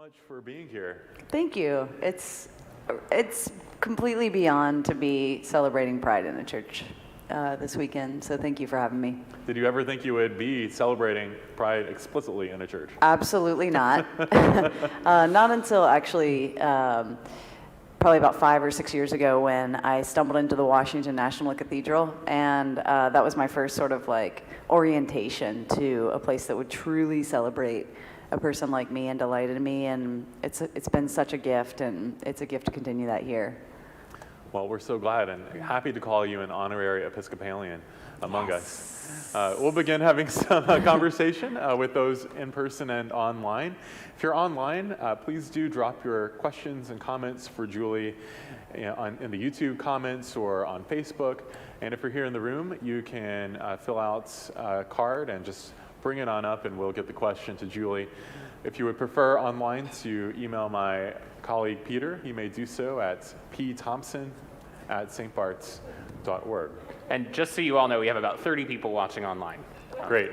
much for being here. Thank you. It's completely beyond to be celebrating Pride in a church this weekend, so thank you for having me. Did you ever think you would be celebrating Pride explicitly in a church? Absolutely not. Not until actually probably about 5 or 6 years ago when I stumbled into the Washington National Cathedral, and that was my first sort of like orientation to a place that would truly celebrate a person like me and delighted me, and it's been such a gift, and it's a gift to continue that here. Well, we're so glad and happy to call you an honorary Episcopalian among us. We'll begin having some conversation with those in person and online. If you're online, please do drop your questions and comments for Julie in the YouTube comments or on Facebook. And if you're here in the room, you can fill out a card and just bring it on up and we'll get the question to Julie. If you would prefer online to email my colleague Peter, you may do so at pthompson@stbarts.org. And just so you all know, we have about 30 people watching online. Great.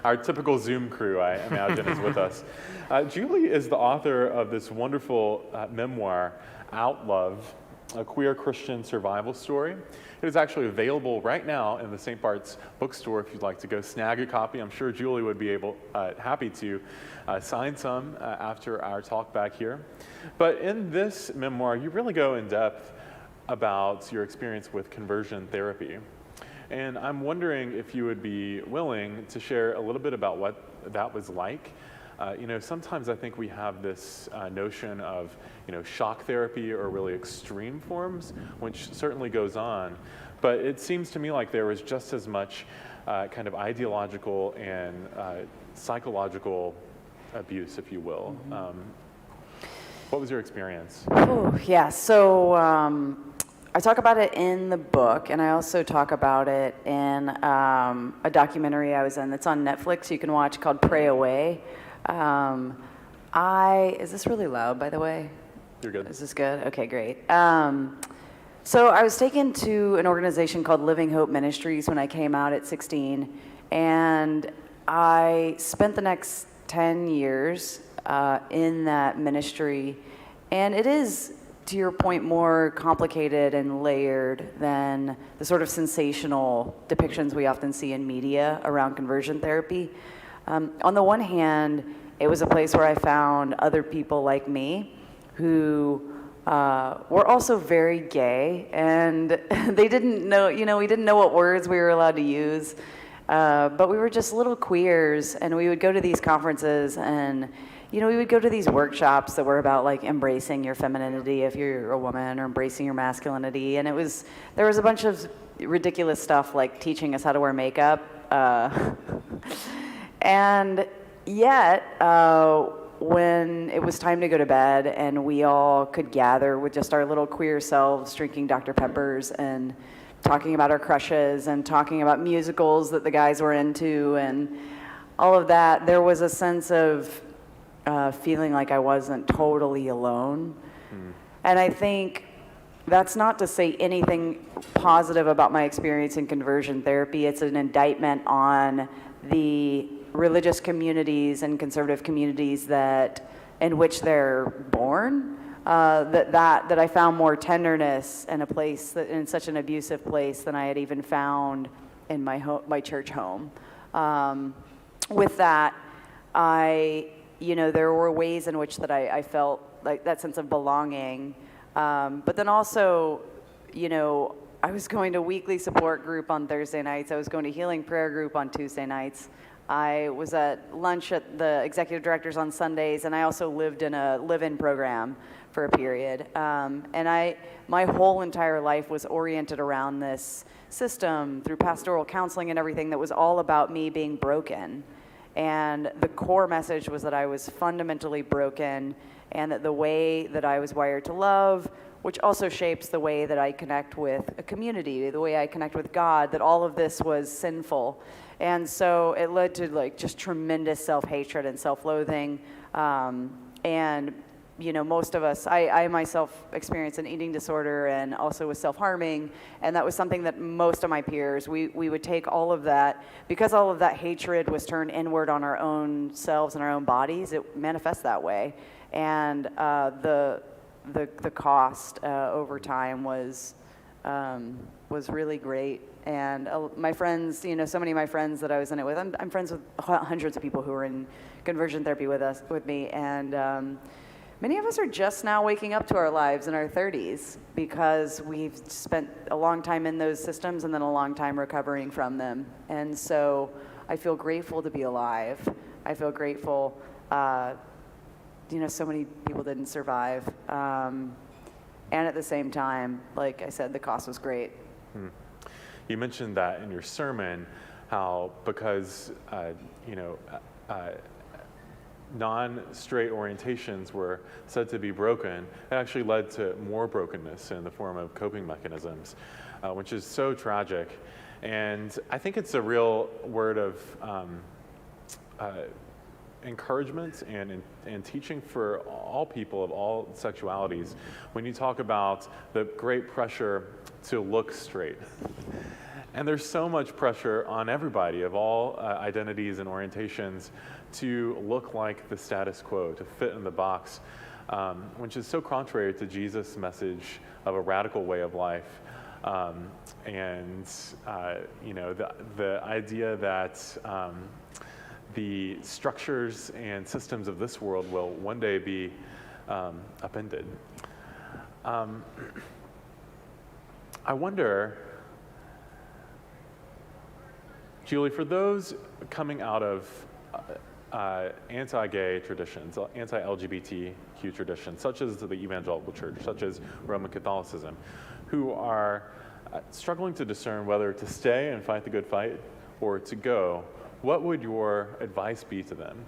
Our typical Zoom crew, I imagine, is with us. Julie is the author of this wonderful memoir, Outlove, a queer Christian survival story. It is actually available right now in the St. Bart's Bookstore if you'd like to go snag a copy. I'm sure Julie would be happy to sign some after our talk back here. But in this memoir, you really go in depth about your experience with conversion therapy. And I'm wondering if you would be willing to share a little bit about what that was like. Sometimes I think we have this notion of, shock therapy or really extreme forms, which certainly goes on. But it seems to me like there was just as much kind of ideological and psychological abuse, if you will. Mm-hmm. What was your experience? Oh, yeah. So I talk about it in the book, and I also talk about it in a documentary I was in that's on Netflix you can watch called Pray Away. Is this really loud, by the way? You're good. Is this good? Okay, great. So I was taken to an organization called Living Hope Ministries when I came out at 16, and I spent the next 10 years in that ministry, and it is, to your point, more complicated and layered than the sort of sensational depictions we often see in media around conversion therapy. On the one hand, it was a place where I found other people like me who were also very gay, and they didn't know, we didn't know what words we were allowed to use, but we were just little queers, and we would go to these conferences, and we would go to these workshops that were about like embracing your femininity if you're a woman, or embracing your masculinity, and there was a bunch of ridiculous stuff like teaching us how to wear makeup, and yet, when it was time to go to bed and we all could gather with just our little queer selves, drinking Dr. Peppers and talking about our crushes and talking about musicals that the guys were into and all of that, there was a sense of feeling like I wasn't totally alone. And I think that's not to say anything positive about my experience in conversion therapy. It's an indictment on the religious communities and conservative communities in which they're born, that I found more tenderness in a place in such an abusive place than I had even found in my church home. With that, there were ways in which that I felt like that sense of belonging, but then also, I was going to weekly support group on Thursday nights. I was going to healing prayer group on Tuesday nights. I was at lunch at the executive directors on Sundays, and I also lived in a live-in program for a period. And my whole entire life was oriented around this system through pastoral counseling and everything that was all about me being broken. And the core message was that I was fundamentally broken, and that the way that I was wired to love, which also shapes the way that I connect with a community, the way I connect with God, that all of this was sinful. And so it led to like just tremendous self-hatred and self-loathing. And most of us, I myself experienced an eating disorder and also was self-harming. And that was something that most of my peers, we would take all of that, because all of that hatred was turned inward on our own selves and our own bodies, it manifests that way. And the cost over time was really great. And my friends, so many of my friends that I was in it with, I'm friends with hundreds of people who are in conversion therapy with me, and many of us are just now waking up to our lives in our 30s because we've spent a long time in those systems and then a long time recovering from them. And so I feel grateful to be alive. I feel grateful, so many people didn't survive. And at the same time, like I said, the cost was great. You mentioned that in your sermon, how because, non-straight orientations were said to be broken, it actually led to more brokenness in the form of coping mechanisms, which is so tragic. And I think it's a real word of encouragement and teaching for all people of all sexualities when you talk about the great pressure to look straight. And there's so much pressure on everybody of all identities and orientations to look like the status quo, to fit in the box, which is so contrary to Jesus' message of a radical way of life. The idea that the structures and systems of this world will one day be upended. I wonder, Julie, for those coming out of anti-gay traditions, anti-LGBTQ traditions, such as the evangelical church, such as Roman Catholicism, who are struggling to discern whether to stay and fight the good fight or to go, what would your advice be to them?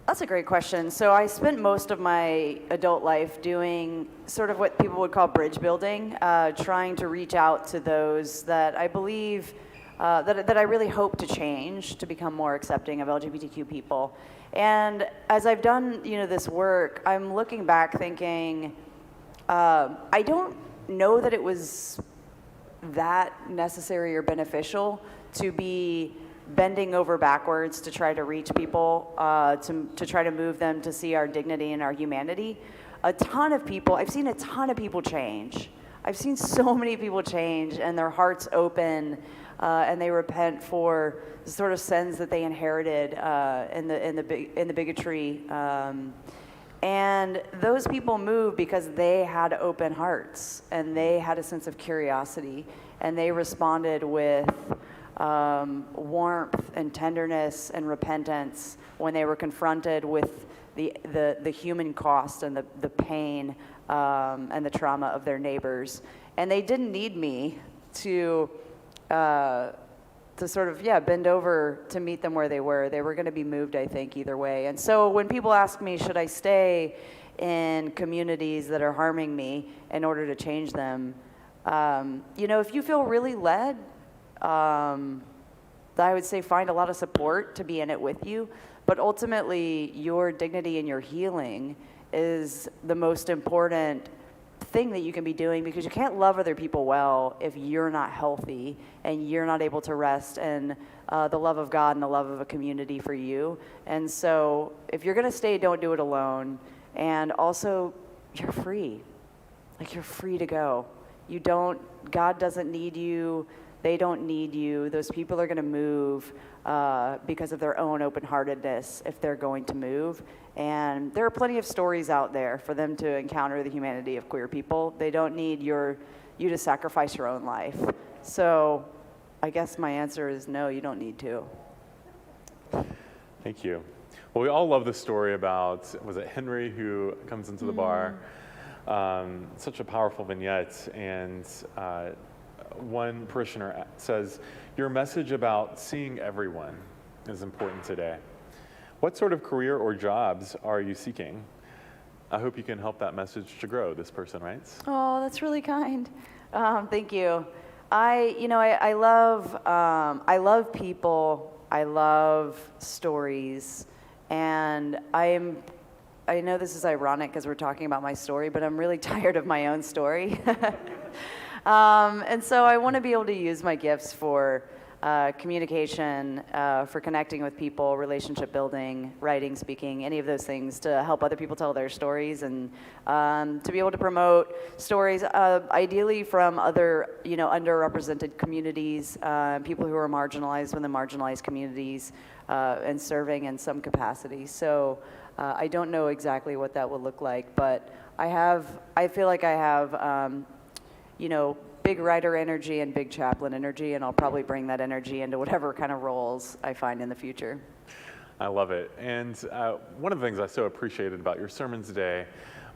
That's a great question. So I spent most of my adult life doing sort of what people would call bridge building, trying to reach out to those that I believe that I really hope to change to become more accepting of LGBTQ people. And as I've done, this work, I'm looking back thinking, I don't know that it was that necessary or beneficial to be bending over backwards to try to reach people, to try to move them to see our dignity and our humanity. I've seen a ton of people change. I've seen so many people change and their hearts open, and they repent for the sort of sins that they inherited in the bigotry. And those people moved because they had open hearts and they had a sense of curiosity, and they responded with warmth and tenderness and repentance when they were confronted with the human cost and the pain and the trauma of their neighbors. And they didn't need me to sort of, bend over to meet them where they were. They were going to be moved, I think, either way. And so when people ask me, should I stay in communities that are harming me in order to change them, if you feel really led, I would say find a lot of support to be in it with you. But ultimately, your dignity and your healing is the most important thing that you can be doing, because you can't love other people well if you're not healthy and you're not able to rest in the love of God and the love of a community for you. And so if you're going to stay, don't do it alone. And also, you're free. Like, you're free to go. God doesn't need you. They don't need you. Those people are going to move because of their own open-heartedness if they're going to move. And there are plenty of stories out there for them to encounter the humanity of queer people. They don't need you to sacrifice your own life. So I guess my answer is no, you don't need to. Thank you. Well, we all love the story about, was it Henry who comes into the bar? Such a powerful vignette. And one parishioner says, your message about seeing everyone is important today. What sort of career or jobs are you seeking? I hope you can help that message to grow, this person writes. Oh, that's really kind. Thank you. I love people. I love stories. And I know this is ironic because we're talking about my story, but I'm really tired of my own story. And so I want to be able to use my gifts for communication, for connecting with people, relationship building, writing, speaking, any of those things to help other people tell their stories, and to be able to promote stories, ideally from other, underrepresented communities, people who are marginalized within marginalized communities, and serving in some capacity. So I don't know exactly what that would look like, but I feel like I have, big writer energy and big chaplain energy, and I'll probably bring that energy into whatever kind of roles I find in the future. I love it. And one of the things I so appreciated about your sermon today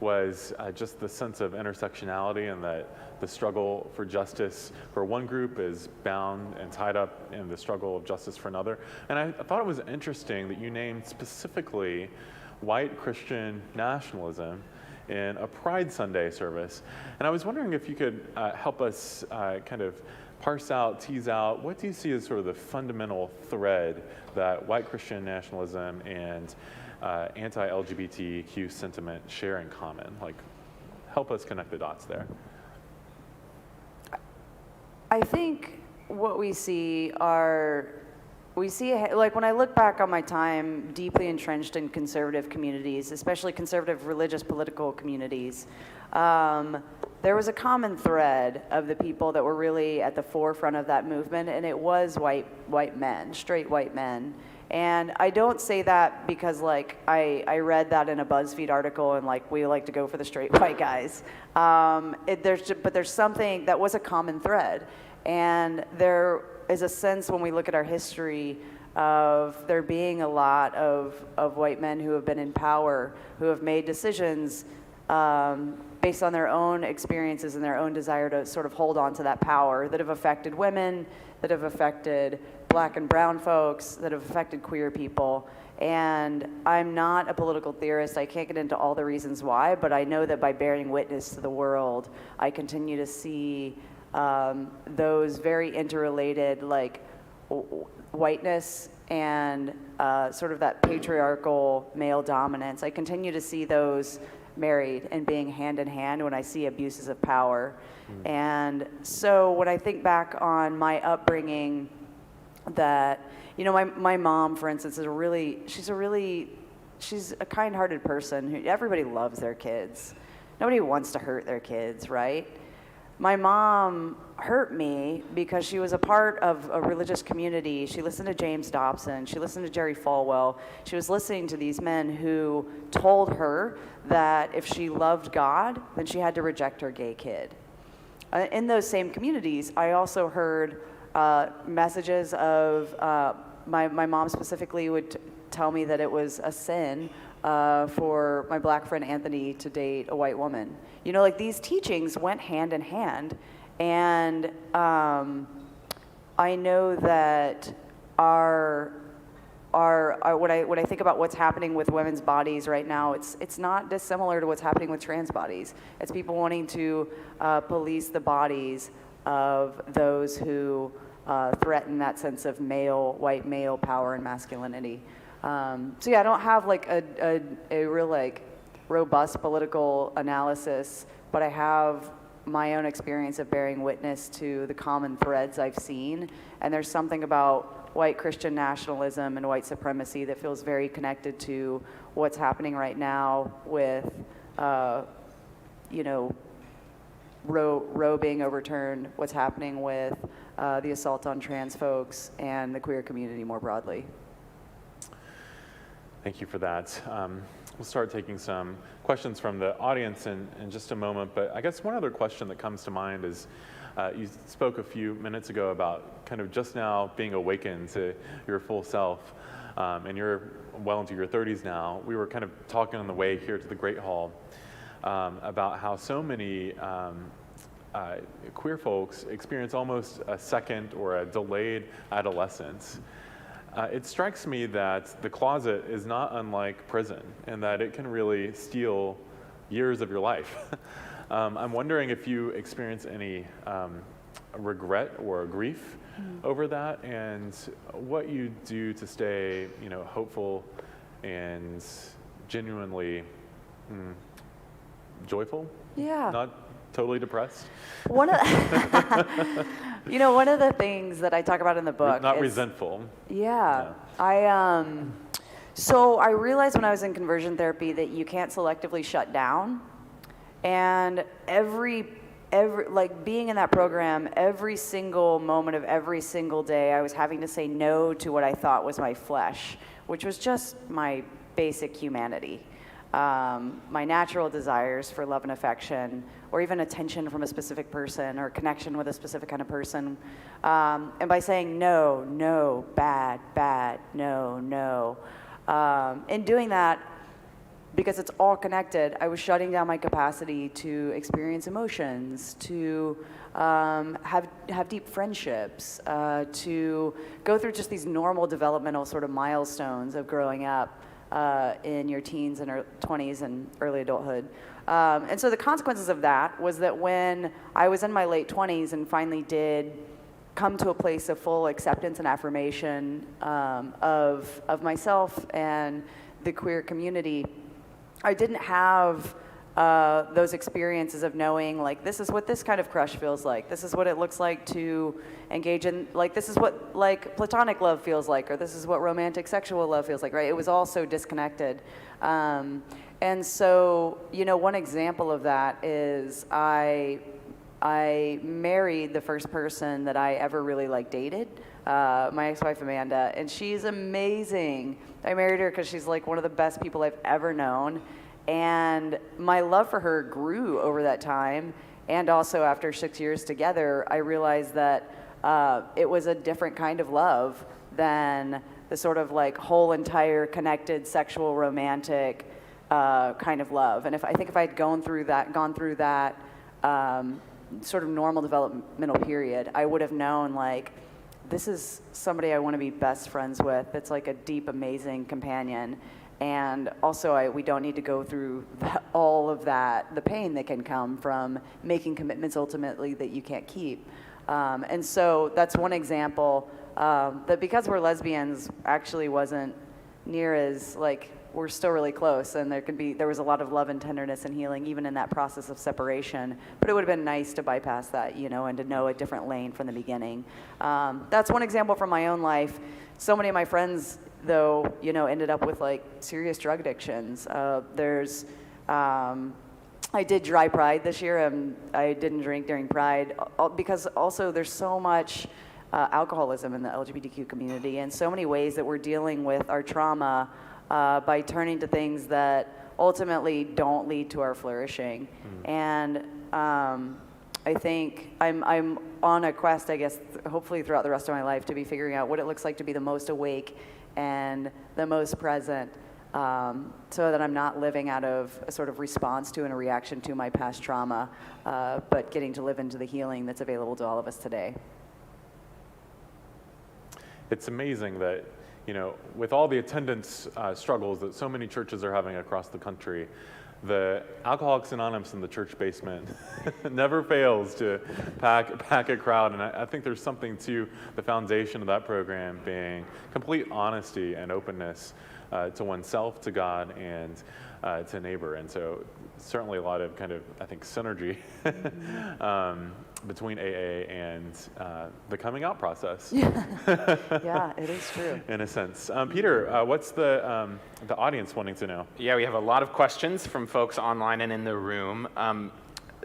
was just the sense of intersectionality, and that the struggle for justice for one group is bound and tied up in the struggle of justice for another. And I thought it was interesting that you named specifically white Christian nationalism in a Pride Sunday service. And I was wondering if you could help us kind of parse out, tease out, what do you see as sort of the fundamental thread that white Christian nationalism and anti-LGBTQ sentiment share in common? Like, help us connect the dots there. I think what we see, like when I look back on my time deeply entrenched in conservative communities, especially conservative religious political communities, there was a common thread of the people that were really at the forefront of that movement, and it was white men, straight white men. And I don't say that because I read that in a BuzzFeed article and we like to go for the straight white guys. But there's something that was a common thread. And there is a sense when we look at our history of there being a lot of white men who have been in power, who have made decisions based on their own experiences and their own desire to sort of hold on to that power, that have affected women, that have affected Black and brown folks, that have affected queer people. And I'm not a political theorist. I can't get into all the reasons why, but I know that by bearing witness to the world, I continue to see those very interrelated, whiteness and sort of that patriarchal male dominance. I continue to see those married and being hand in hand when I see abuses of power. And so when I think back on my upbringing, that, my mom, for instance, she's a kind-hearted person who everybody loves their kids. Nobody wants to hurt their kids, right? My mom hurt me because she was a part of a religious community. She listened to James Dobson. She listened to Jerry Falwell. She was listening to these men who told her that if she loved God, then she had to reject her gay kid. In those same communities, I also heard messages of, my mom specifically would tell me that it was a sin for my Black friend Anthony to date a white woman. These teachings went hand in hand, and I know that when I think about what's happening with women's bodies right now, it's not dissimilar to what's happening with trans bodies. It's people wanting to police the bodies of those who threaten that sense of white male power and masculinity. So yeah, I don't have a real robust political analysis, but I have my own experience of bearing witness to the common threads I've seen. And there's something about white Christian nationalism and white supremacy that feels very connected to what's happening right now with, Roe being overturned, what's happening with the assault on trans folks and the queer community more broadly. Thank you for that. We'll start taking some questions from the audience in just a moment, but I guess one other question that comes to mind is, you spoke a few minutes ago about kind of just now being awakened to your full self, and you're well into your 30s now. We were kind of talking on the way here to the Great Hall about how so many queer folks experience almost a second or a delayed adolescence. It strikes me that the closet is not unlike prison, and that it can really steal years of your life. I'm wondering if you experience any regret or grief over that, and what you do to stay, hopeful and genuinely joyful. Yeah. Not totally depressed? One of one of the things that I talk about in the book Not is, resentful. Yeah. So I realized when I was in conversion therapy that you can't selectively shut down. And every like being in that program, every single moment of every single day, I was having to say no to what I thought was my flesh, which was just my basic humanity. My natural desires for love and affection, or even attention from a specific person, or connection with a specific kind of person. And by saying no, no, bad, bad, no, no. In doing that, because it's all connected, I was shutting down my capacity to experience emotions, to have deep friendships, to go through just these normal developmental sort of milestones of growing up in your teens and 20s and early adulthood. And so the consequences of that was that when I was in my late 20s and finally did come to a place of full acceptance and affirmation of myself and the queer community, I didn't have those experiences of knowing, like, this is what this kind of crush feels like. This is what it looks like to engage in, like, this is what, like, platonic love feels like, or this is what romantic sexual love feels like, right? It was all so disconnected. And so, one example of that is I married the first person that I ever really, dated, my ex-wife Amanda, and she's amazing. I married her because she's, one of the best people I've ever known. And my love for her grew over that time. And also after 6 years together, I realized that it was a different kind of love than the sort of whole entire connected sexual romantic kind of love. And I think if I had gone through that sort of normal developmental period, I would have known this is somebody I want to be best friends with. It's a deep, amazing companion. And also, we don't need to go through all of that, the pain that can come from making commitments ultimately that you can't keep. And so that's one example that, because we're lesbians, actually wasn't near as, we're still really close, and there was a lot of love and tenderness and healing even in that process of separation. But it would have been nice to bypass that, and to know a different lane from the beginning. That's one example from my own life. So many of my friends, though, ended up with serious drug addictions. I did dry Pride this year, and I didn't drink during Pride because also there's so much alcoholism in the LGBTQ community, and so many ways that we're dealing with our trauma by turning to things that ultimately don't lead to our flourishing. And I think I'm on a quest, I guess, hopefully throughout the rest of my life, to be figuring out what it looks like to be the most awake and the most present, so that I'm not living out of a sort of response to and a reaction to my past trauma, but getting to live into the healing that's available to all of us today. It's amazing that, with all the attendance struggles that so many churches are having across the country, the Alcoholics Anonymous in the church basement never fails to pack a crowd. And I think there's something to the foundation of that program being complete honesty and openness to oneself, to God, and to neighbor. And so certainly a lot of I think, synergy between AA and the coming out process. Yeah, it is true. In a sense. Peter, what's the audience wanting to know? Yeah, we have a lot of questions from folks online and in the room.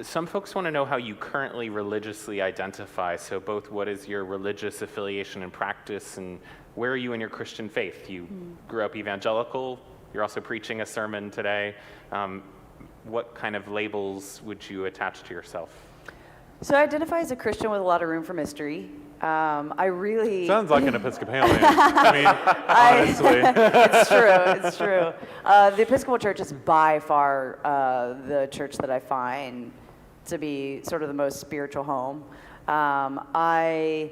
Some folks want to know how you currently religiously identify. So both what is your religious affiliation and practice, and where are you in your Christian faith? You grew up evangelical. You're also preaching a sermon today. What kind of labels would you attach to yourself? So I identify as a Christian with a lot of room for mystery. I really... Sounds like an Episcopalian. Honestly. It's true. The Episcopal Church is by far the church that I find to be sort of the most spiritual home. I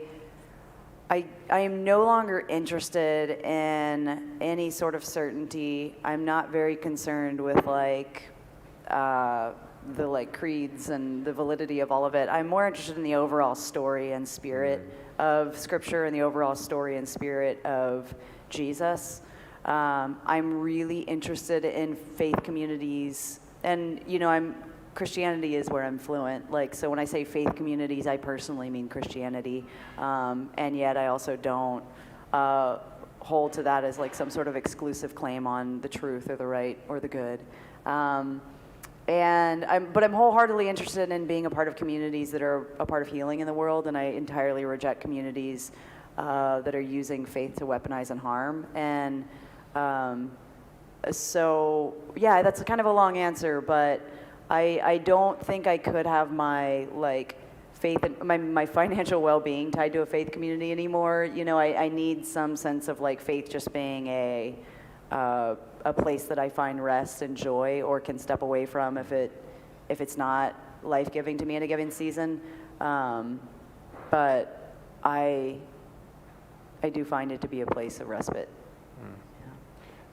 am no longer interested in any sort of certainty. I'm not very concerned with the creeds and the validity of all of it. I'm more interested in the overall story and spirit of Scripture and the overall story and spirit of Jesus. I'm really interested in faith communities, and Christianity is where I'm fluent. Like, so when I say faith communities, I personally mean Christianity. And yet I also don't hold to that as like some sort of exclusive claim on the truth or the right or the good. But I'm wholeheartedly interested in being a part of communities that are a part of healing in the world, and I entirely reject communities that are using faith to weaponize and harm. And so, yeah, that's kind of a long answer, but I don't think I could have my like faith and my financial well-being tied to a faith community anymore. You know, I need some sense of like faith just being a place that I find rest and joy, or can step away from if it's not life-giving to me in a given season. But I do find it to be a place of respite.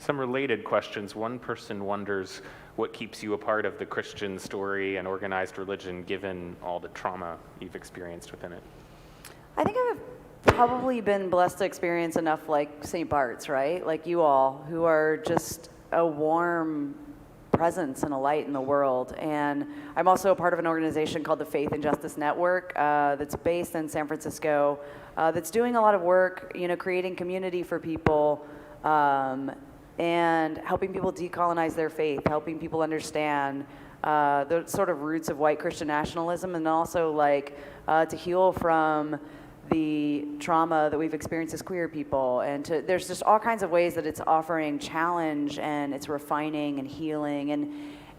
Some related questions. One person wonders what keeps you a part of the Christian story and organized religion, given all the trauma you've experienced within it. I think I've probably been blessed to experience enough like St. Bart's, right? Like you all, who are just a warm presence and a light in the world. And I'm also a part of an organization called the Faith and Justice Network that's based in San Francisco, that's doing a lot of work, you know, creating community for people, and helping people decolonize their faith, helping people understand the sort of roots of white Christian nationalism, and also like to heal from the trauma that we've experienced as queer people. And there's just all kinds of ways that it's offering challenge, and it's refining and healing.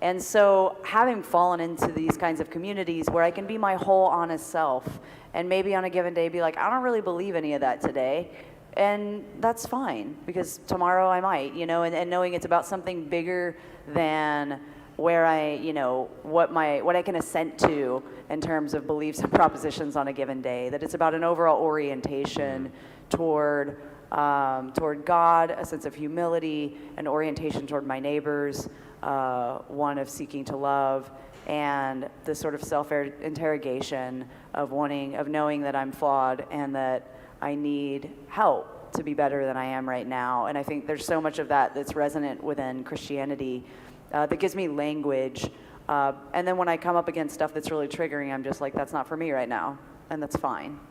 And so having fallen into these kinds of communities where I can be my whole honest self, and maybe on a given day be like, I don't really believe any of that today. And that's fine, because tomorrow I might, you know, and knowing it's about something bigger than where I, you know, what I can assent to in terms of beliefs and propositions on a given day, that it's about an overall orientation toward God, a sense of humility, an orientation toward my neighbors, one of seeking to love, and the sort of self-interrogation of knowing that I'm flawed and that I need help to be better than I am right now. And I think there's so much of that that's resonant within Christianity that gives me language. And then when I come up against stuff that's really triggering, I'm just like, that's not for me right now. And that's fine.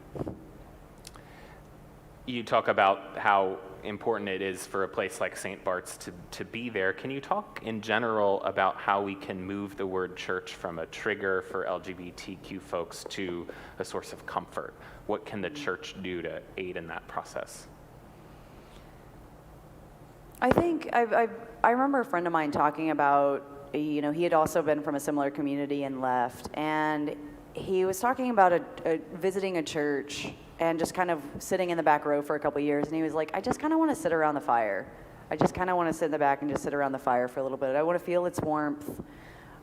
You talk about how important it is for a place like St. Bart's to be there. Can you talk in general about how we can move the word church from a trigger for LGBTQ folks to a source of comfort? What can the church do to aid in that process? I think I remember a friend of mine talking about, you know, he had also been from a similar community and left, and he was talking about visiting a church and just kind of sitting in the back row for a couple years, and he was like, I just kind of want to sit around the fire. I just kind of want to sit in the back and just sit around the fire for a little bit. I want to feel its warmth.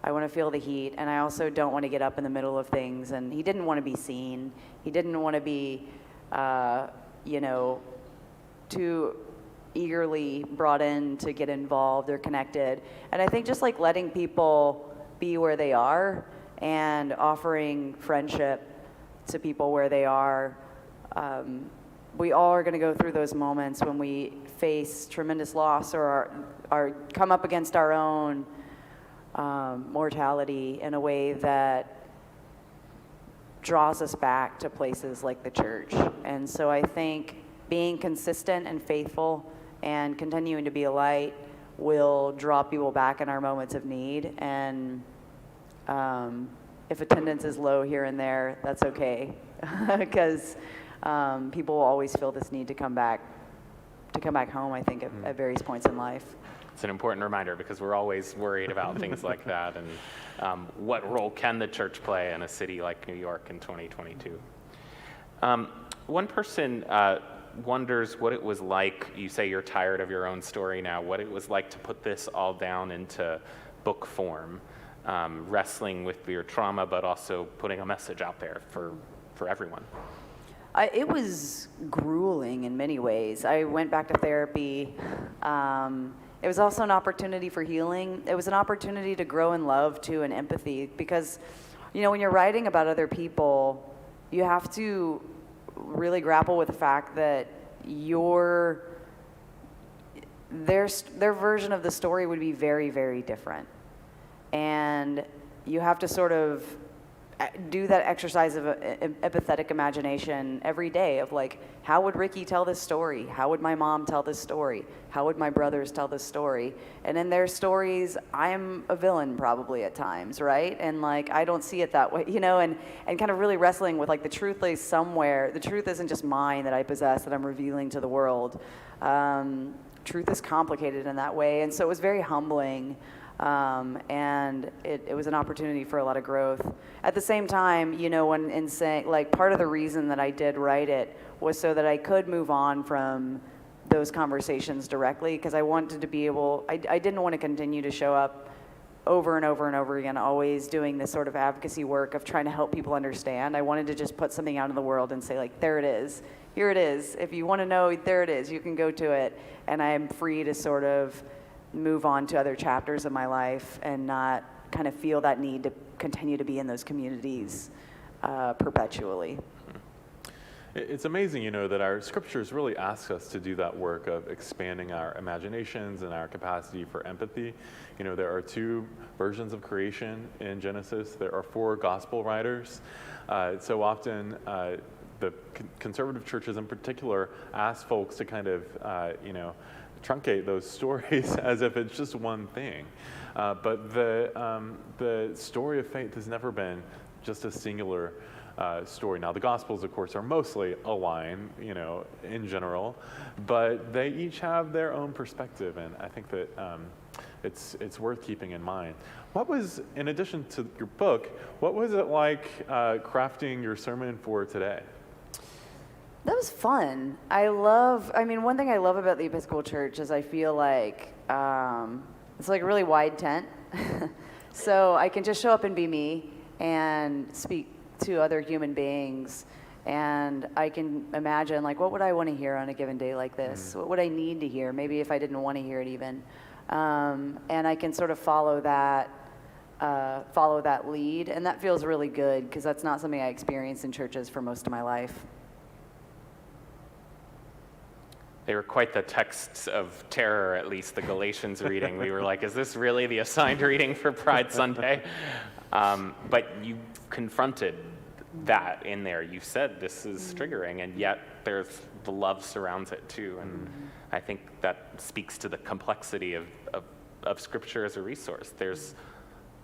I want to feel the heat, and I also don't want to get up in the middle of things. And he didn't want to be seen. He didn't want to be, you know, too eagerly brought in to get involved or connected. And I think just like letting people be where they are and offering friendship to people where they are. We all are going to go through those moments when we face tremendous loss or are come up against our own mortality in a way that draws us back to places like the church. And so I think being consistent and faithful and continuing to be a light will draw people back in our moments of need. And if attendance is low here and there, that's okay, because people will always feel this need to come back home, I think, at various points in life. It's an important reminder, because we're always worried about things like that, and what role can the church play in a city like New York in 2022? One person wonders what it was like. You say you're tired of your own story now, what it was like to put this all down into book form, wrestling with your trauma, but also putting a message out there for everyone. It was grueling in many ways. I went back to therapy. It was also an opportunity for healing. It was an opportunity to grow in love, too, and empathy, because, you know, when you're writing about other people, you have to really grapple with the fact that their version of the story would be very, very different. And you have to sort of do that exercise of empathetic imagination every day of like, how would Ricky tell this story? How would my mom tell this story? How would my brothers tell this story? And in their stories, I'm a villain probably at times, right? And like, I don't see it that way, you know, and kind of really wrestling with like the truth lays somewhere. The truth isn't just mine that I possess that I'm revealing to the world. Truth is complicated in that way. And so it was very humbling. And it was an opportunity for a lot of growth. At the same time, you know, when in saying, like, part of the reason that I did write it was so that I could move on from those conversations directly, because I wanted to be able, I didn't want to continue to show up over and over and over again, always doing this sort of advocacy work of trying to help people understand. I wanted to just put something out in the world and say, like, there it is. Here it is. If you want to know, there it is. You can go to it. And I'm free to sort of move on to other chapters of my life and not kind of feel that need to continue to be in those communities perpetually. It's amazing, you know, that our scriptures really ask us to do that work of expanding our imaginations and our capacity for empathy. You know, there are 2 versions of creation in Genesis. There are 4 gospel writers. So often, the conservative churches in particular ask folks to kind of, you know, truncate those stories as if it's just one thing. But the story of faith has never been just a singular story. Now, the Gospels, of course, are mostly a line, you know, in general, but they each have their own perspective, and I think that it's worth keeping in mind. What was, in addition to your book, what was it like crafting your sermon for today? That was fun. One thing I love about the Episcopal Church is I feel like it's like a really wide tent. So I can just show up and be me and speak to other human beings. And I can imagine, like, what would I want to hear on a given day like this? What would I need to hear? Maybe if I didn't want to hear it even. And I can sort of follow that lead. And that feels really good, because that's not something I experienced in churches for most of my life. They were quite the texts of terror, at least the Galatians reading. We were like, is this really the assigned reading for Pride Sunday? But you confronted that in there. You said this is triggering, and yet there's the love surrounds it too. And I think that speaks to the complexity of Scripture as a resource. There's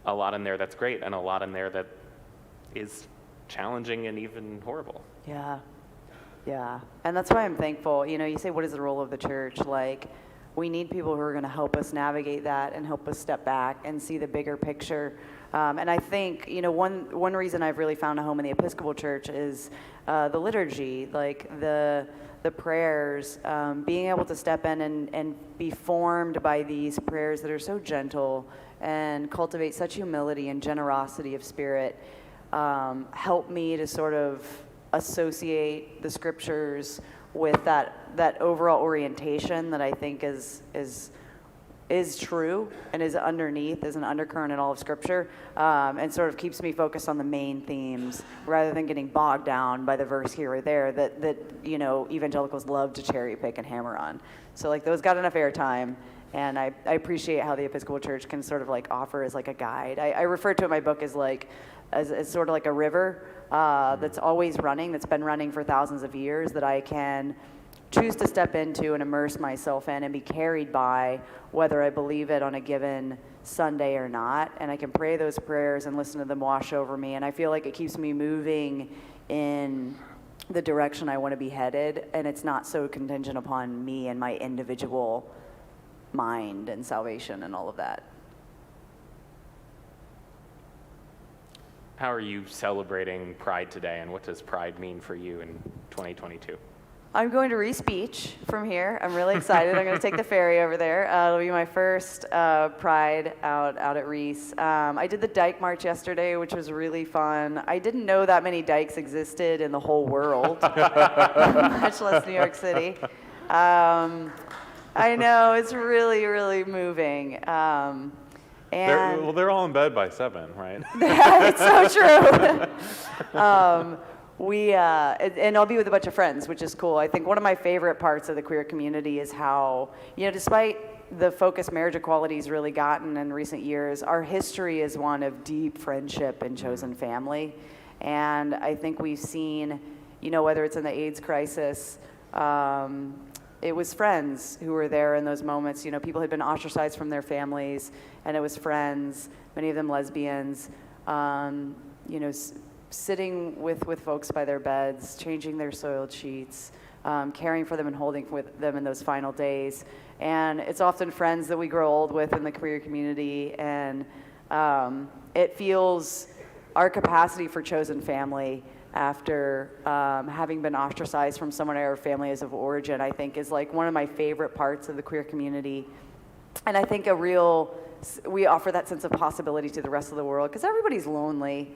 a lot in there that's great, and a lot in there that is challenging and even horrible. Yeah, and that's why I'm thankful. You know, you say, what is the role of the church? Like, we need people who are going to help us navigate that and help us step back and see the bigger picture. And I think, you know, one reason I've really found a home in the Episcopal Church is the liturgy, like the prayers, being able to step in and be formed by these prayers that are so gentle and cultivate such humility and generosity of spirit, help me to sort of associate the scriptures with that overall orientation that I think is true and is underneath, is an undercurrent in all of Scripture, and sort of keeps me focused on the main themes rather than getting bogged down by the verse here or there that you know, evangelicals love to cherry pick and hammer on. So like those got enough airtime, and I appreciate how the Episcopal Church can sort of like offer as like a guide. I refer to it in my book as like as sort of like a river that's always running, that's been running for thousands of years, that I can choose to step into and immerse myself in and be carried by, whether I believe it on a given Sunday or not. And I can pray those prayers and listen to them wash over me. And I feel like it keeps me moving in the direction I want to be headed. And it's not so contingent upon me and my individual mind and salvation and all of that. How are you celebrating Pride today, and what does Pride mean for you in 2022? I'm going to re-speech from here. I'm really excited. I'm going to take the ferry over there. It'll be my first Pride out at Reese. I did the Dyke March yesterday, which was really fun. I didn't know that many dykes existed in the whole world, much less New York City. I know, it's really, really moving. They're all in bed by 7, right? It's so true. And I'll be with a bunch of friends, which is cool. I think one of my favorite parts of the queer community is how, you know, despite the focus marriage equality's really gotten in recent years, our history is one of deep friendship and chosen family. And I think we've seen, whether it's in the AIDS crisis, it was friends who were there in those moments. People had been ostracized from their families, and it was friends, many of them lesbians, sitting with folks by their beds, changing their soiled sheets, caring for them and holding with them in those final days. And it's often friends that we grow old with in the queer community, and it feels our capacity for chosen family after having been ostracized from someone in our families of origin, I think is like one of my favorite parts of the queer community. And I think we offer that sense of possibility to the rest of the world, because everybody's lonely.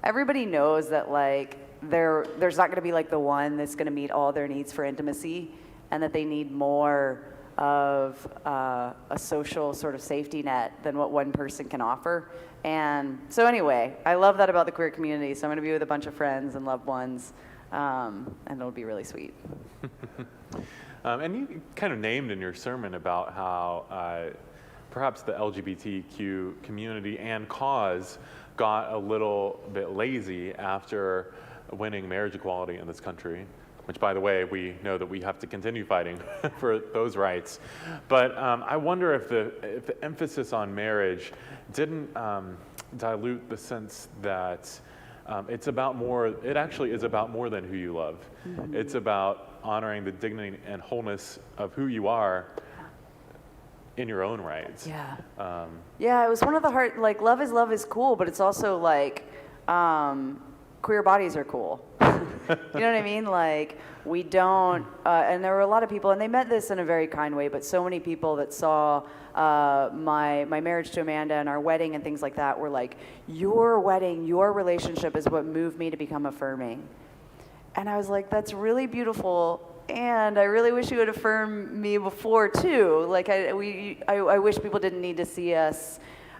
Everybody knows that like there's not going to be like the one that's going to meet all their needs for intimacy, and that they need more of a social sort of safety net than what one person can offer. And so anyway, I love that about the queer community. So I'm going to be with a bunch of friends and loved ones, and it'll be really sweet. And you kind of named in your sermon about how perhaps the LGBTQ community and cause got a little bit lazy after winning marriage equality in this country, which, by the way, we know that we have to continue fighting for those rights. But I wonder if the emphasis on marriage didn't dilute the sense that it actually is about more than who you love. Mm-hmm. It's about honoring the dignity and wholeness of who you are in your own rights. Yeah. It was one of the hard, like, love is cool, but it's also like, queer bodies are cool. You know what I mean? Like, we don't, and there were a lot of people, and they meant this in a very kind way, but so many people that saw my marriage to Amanda and our wedding and things like that were like, your wedding, your relationship is what moved me to become affirming. And I was like, that's really beautiful, and I really wish you would affirm me before too. Like, I wish people didn't need to see us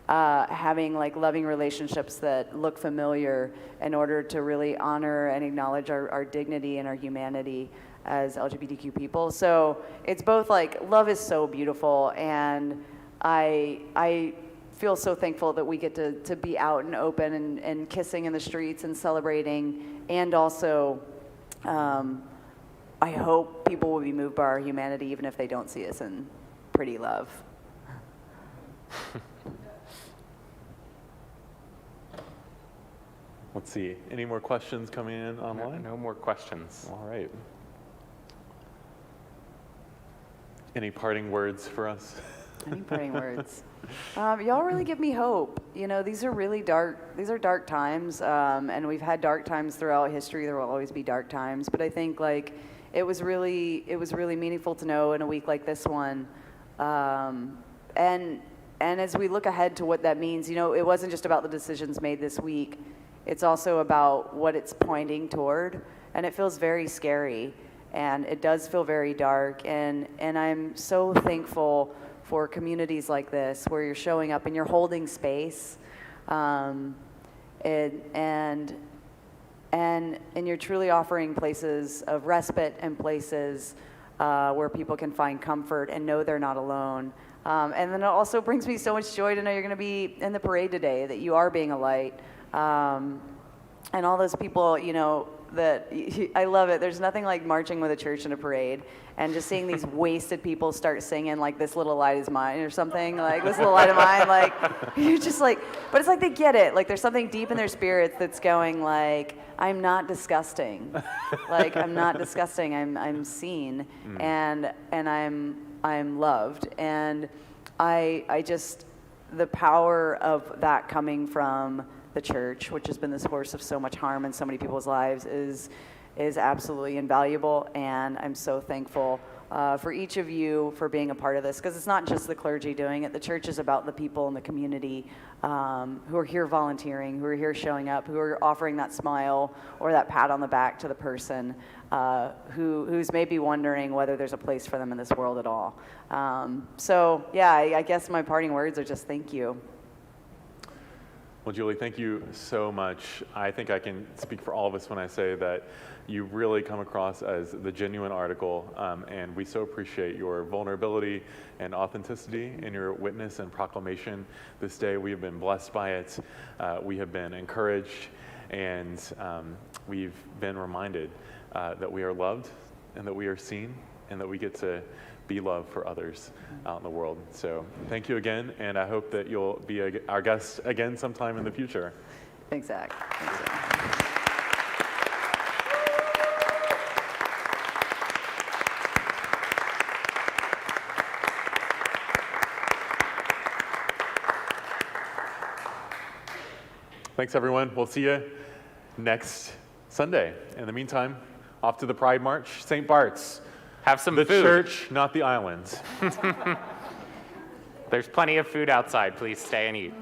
having like loving relationships that look familiar in order to really honor and acknowledge our dignity and our humanity as LGBTQ people. So it's both like, love is so beautiful, and I feel so thankful that we get to be out and open and kissing in the streets and celebrating, and also I hope people will be moved by our humanity even if they don't see us in pretty love. Let's see. Any more questions coming in online? No more questions. All right. Any parting words for us? Any parting words? Y'all really give me hope. These are really dark. These are dark times, and we've had dark times throughout history. There will always be dark times, but I think like it was really meaningful to know in a week like this one, and as we look ahead to what that means, it wasn't just about the decisions made this week. It's also about what it's pointing toward, and it feels very scary, and it does feel very dark, and I'm so thankful for communities like this where you're showing up and you're holding space, and you're truly offering places of respite and places where people can find comfort and know they're not alone. And then it also brings me so much joy to know you're going to be in the parade today, that you are being a light. And all those people, that I love it. There's nothing like marching with a church in a parade and just seeing these wasted people start singing like "This Little Light Is Mine" or something, like "This Little Light of Mine." Like, you're just like, but it's like they get it. Like, there's something deep in their spirits that's going like, I'm not disgusting. Like, I'm not disgusting. I'm seen, and I'm loved. And I just, the power of that coming from the church, which has been the source of so much harm in so many people's lives, is absolutely invaluable. And I'm so thankful for each of you for being a part of this, because it's not just the clergy doing it. The church is about the people in the community who are here volunteering, who are here showing up, who are offering that smile or that pat on the back to the person who's maybe wondering whether there's a place for them in this world at all. So yeah, I guess my parting words are just thank you. Well, Julie, thank you so much. I think I can speak for all of us when I say that you really come across as the genuine article, and we so appreciate your vulnerability and authenticity in your witness and proclamation this day. We have been blessed by it. We have been encouraged, and we've been reminded that we are loved and that we are seen and that we get to be love for others out in the world. So thank you again, and I hope that you'll be our guest again sometime in the future. Thanks, Zach. Thanks, Zach. Thanks, everyone. We'll see you next Sunday. In the meantime, off to the Pride March, St. Bart's. Have some The food. church, not the islands. There's plenty of food outside. Please stay and eat.